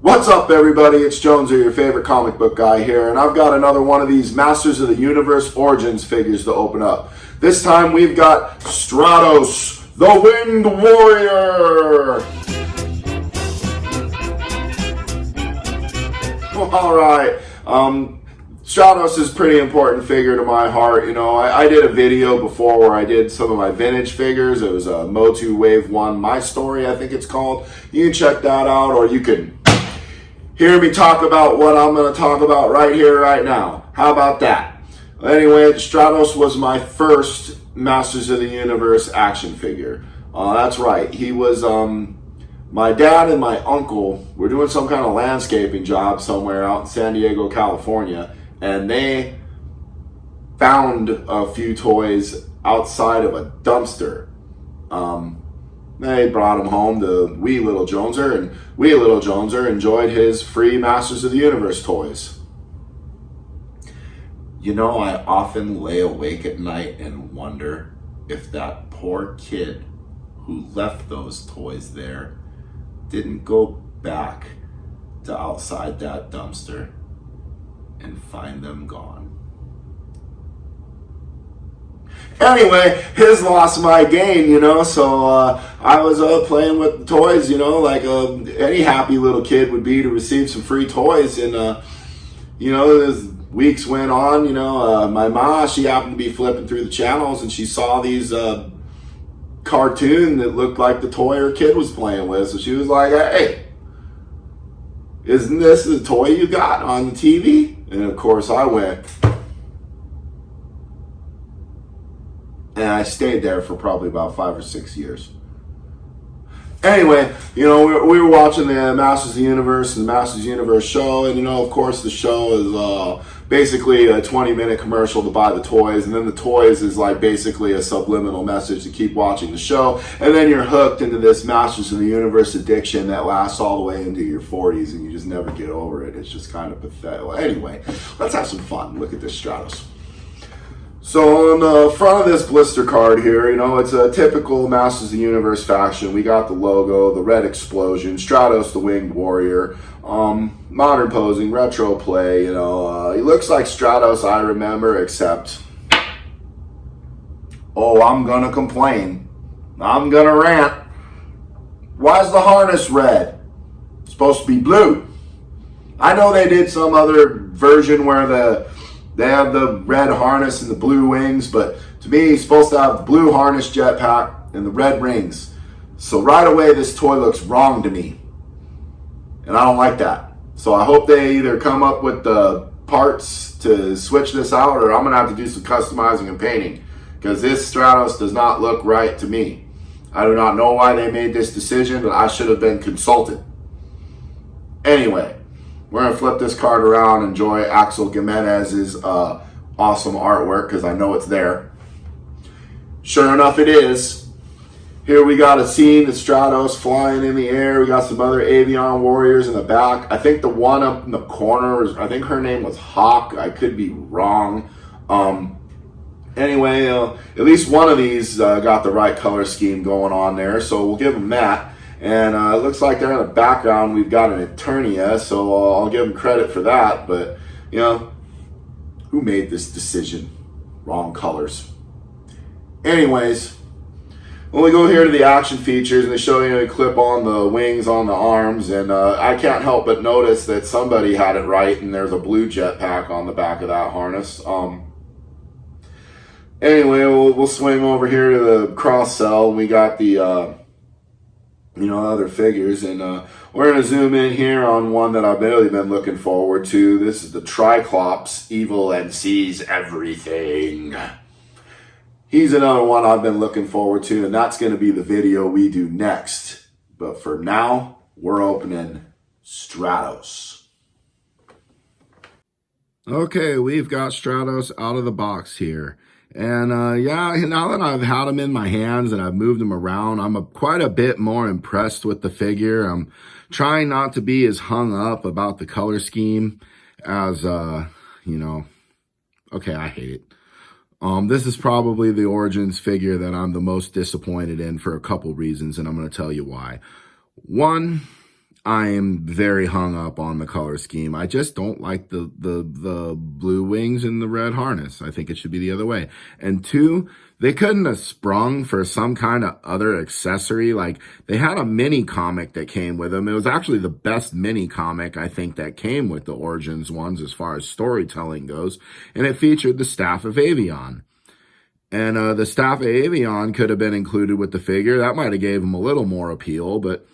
What's up, everybody? It's Jonesy, your favorite comic book guy here, and I've got another one of these Masters of the Universe Origins figures to open up. This time we've got Stratos, the Winged Warrior! Alright, Stratos is a pretty important figure to my heart. You know, I did a video before where I did some of my vintage figures. It was a Motu Wave 1 My Story, I think it's called. You can check that out, or you can hear me talk about what I'm going to talk about right here, right now. How about that? Anyway, Stratos was my first Masters of the Universe action figure. That's right. He was, my dad and my uncle were doing some kind of landscaping job somewhere out in San Diego, California, and they found a few toys outside of a dumpster. They brought him home to wee little Joneser, and wee little Joneser enjoyed his free Masters of the Universe toys. You know, I often lay awake at night and wonder if that poor kid who left those toys there didn't go back to outside that dumpster and find them gone. Anyway, his loss, my gain, you know, so I was playing with the toys, you know, like any happy little kid would be to receive some free toys. And, you know, as weeks went on, you know, my ma, she happened to be flipping through the channels and she saw these cartoon that looked like the toy her kid was playing with. So she was like, hey, isn't this the toy you got on the TV? And of course I went, and I stayed there for probably about 5 or 6 years. Anyway, you know, we were watching the Masters of the Universe and the Masters of the Universe show, and you know, of course, the show is basically a 20-minute commercial to buy the toys, and then the toys is like basically a subliminal message to keep watching the show, and then you're hooked into this Masters of the Universe addiction that lasts all the way into your 40s, and you just never get over it. It's just kind of pathetic. Well, anyway, let's have some fun. Look at this Stratos. So on the front of this blister card here, you know, it's a typical Masters of the Universe fashion. We got the logo, the red explosion, Stratos the Winged Warrior, modern posing, retro play, you know. He looks like Stratos I remember, except, oh, I'm gonna complain. I'm gonna rant. Why is the harness red? It's supposed to be blue. I know they did some other version where they have the red harness and the blue wings, but to me, he's supposed to have the blue harness jetpack and the red rings. So right away, this toy looks wrong to me. And I don't like that. So I hope they either come up with the parts to switch this out, or I'm going to have to do some customizing and painting, because this Stratos does not look right to me. I do not know why they made this decision, but I should have been consulted. Anyway, we're going to flip this card around and enjoy Axel Gimenez's awesome artwork, because I know it's there. Sure enough, it is. Here we got a scene of Stratos flying in the air. We got some other Avion warriors in the back. I think the one up in the corner, I think her name was Hawk. I could be wrong. Anyway, at least one of these got the right color scheme going on there, so we'll give them that. And it looks like there in the background we've got an Eternia, so I'll give them credit for that. But, you know, who made this decision? Wrong colors. Anyways, when we go here to the action features, and they show you a clip on the wings on the arms, and I can't help but notice that somebody had it right, and there's a blue jetpack on the back of that harness. Anyway, we'll swing over here to the cross cell, and we got the you know, other figures, and we're going to zoom in here on one that I've really been looking forward to. This is the Triclops, evil and sees everything. He's another one I've been looking forward to, and that's going to be the video we do next. But for now, we're opening Stratos. Okay, we've got Stratos out of the box here. And yeah, now that I've had them in my hands and I've moved them around, I'm quite a bit more impressed with the figure. I'm trying not to be as hung up about the color scheme as, you know, okay, I hate it. This is probably the Origins figure that I'm the most disappointed in for a couple reasons, and I'm going to tell you why. One, I am very hung up on the color scheme. I just don't like the blue wings and the red harness. I think it should be the other way. And two, they couldn't have sprung for some kind of other accessory. Like, they had a mini comic that came with them. It was actually the best mini comic, I think, that came with the Origins ones as far as storytelling goes. And it featured the Staff of Avion. And the Staff of Avion could have been included with the figure. That might have gave him a little more appeal, but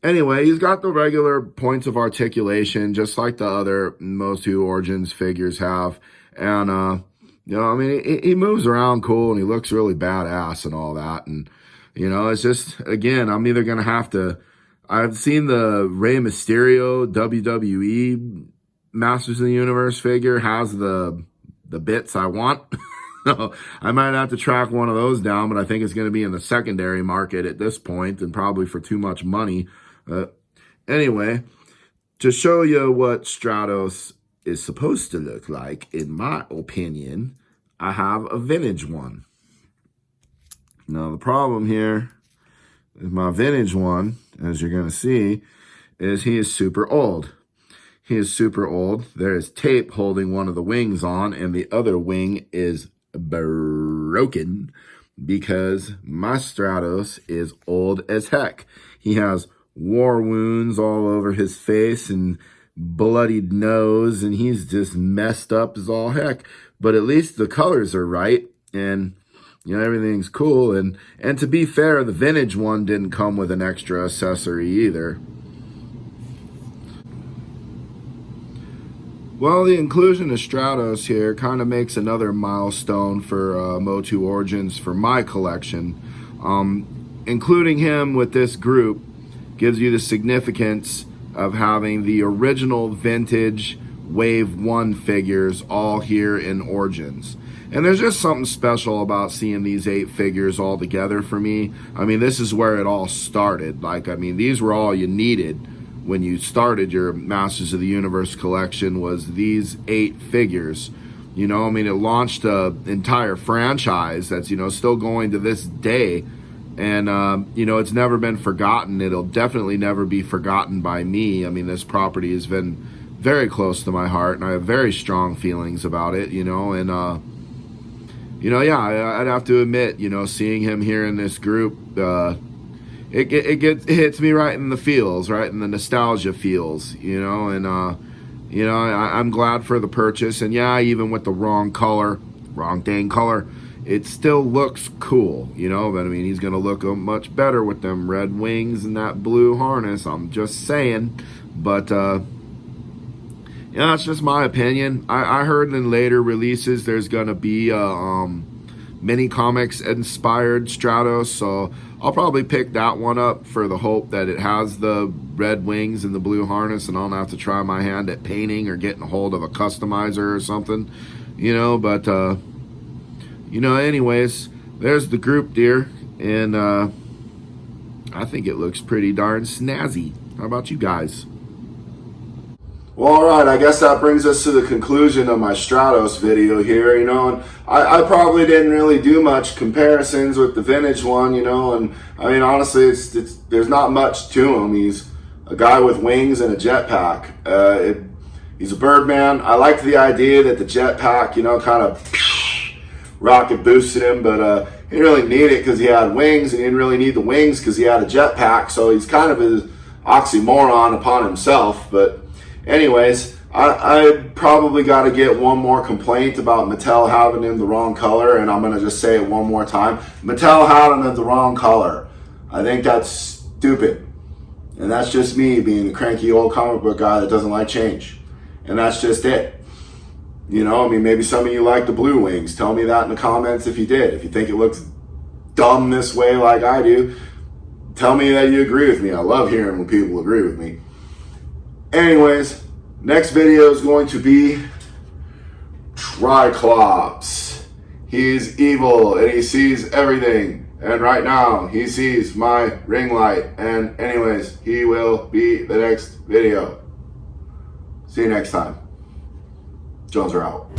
anyway, he's got the regular points of articulation, just like the other Motu Origins figures have. And, you know, I mean, he moves around cool and he looks really badass and all that. And, you know, it's just, again, I'm either going to have to, I've seen the Rey Mysterio WWE Masters of the Universe figure has the bits I want. So I might have to track one of those down, but I think it's going to be in the secondary market at this point and probably for too much money. Anyway, to show you what Stratos is supposed to look like, in my opinion, I have a vintage one. Now, the problem here is my vintage one, as you're going to see, is he is super old. He is super old. There is tape holding one of the wings on, and the other wing is broken because my Stratos is old as heck. He has war wounds all over his face and bloodied nose, and he's just messed up as all heck. But at least the colors are right, and you know, everything's cool. And to be fair, the vintage one didn't come with an extra accessory either. Well, the inclusion of Stratos here kind of makes another milestone for Motu Origins for my collection. Including him with this group gives you the significance of having the original vintage Wave 1 figures all here in Origins. And there's just something special about seeing these 8 figures all together for me. I mean, this is where it all started. Like, I mean, these were all you needed when you started your Masters of the Universe collection, was these 8 figures. You know, I mean, it launched an entire franchise that's, you know, still going to this day. And, you know, it's never been forgotten. It'll definitely never be forgotten by me. I mean, this property has been very close to my heart, and I have very strong feelings about it, you know. And, you know, yeah, I'd have to admit, you know, seeing him here in this group, it hits me right in the feels, right in the nostalgia feels, you know. And you know, I'm glad for the purchase. And yeah, even with the wrong dang color, it still looks cool, you know. But I mean, he's gonna look much better with them red wings and that blue harness, I'm just saying. But yeah, that's just my opinion. I heard in later releases there's gonna be mini comics inspired Stratos, so I'll probably pick that one up for the hope that it has the red wings and the blue harness, and I'll have to try my hand at painting or getting a hold of a customizer or something, you know. But you know, anyways, there's the group, dear, and I think it looks pretty darn snazzy. How about you guys? Well, all right, I guess that brings us to the conclusion of my Stratos video here, you know. And I probably didn't really do much comparisons with the vintage one, you know. And I mean, honestly, there's not much to him. He's a guy with wings and a jetpack. He's a Birdman. I liked the idea that the jetpack, you know, kind of rocket boosted him, but he didn't really need it because he had wings, and he didn't really need the wings because he had a jetpack. So he's kind of an oxymoron upon himself. But anyways, I probably got to get one more complaint about Mattel having him the wrong color, and I'm going to just say it one more time. Mattel had him in the wrong color. I think that's stupid. And that's just me being a cranky old comic book guy that doesn't like change. And that's just it. You know, I mean, maybe some of you like the blue wings. Tell me that in the comments if you did. If you think it looks dumb this way like I do, tell me that you agree with me. I love hearing when people agree with me. Anyways, next video is going to be Triclops. He's evil and he sees everything. And right now, he sees my ring light. And anyways, he will be the next video. See you next time. Jones are out.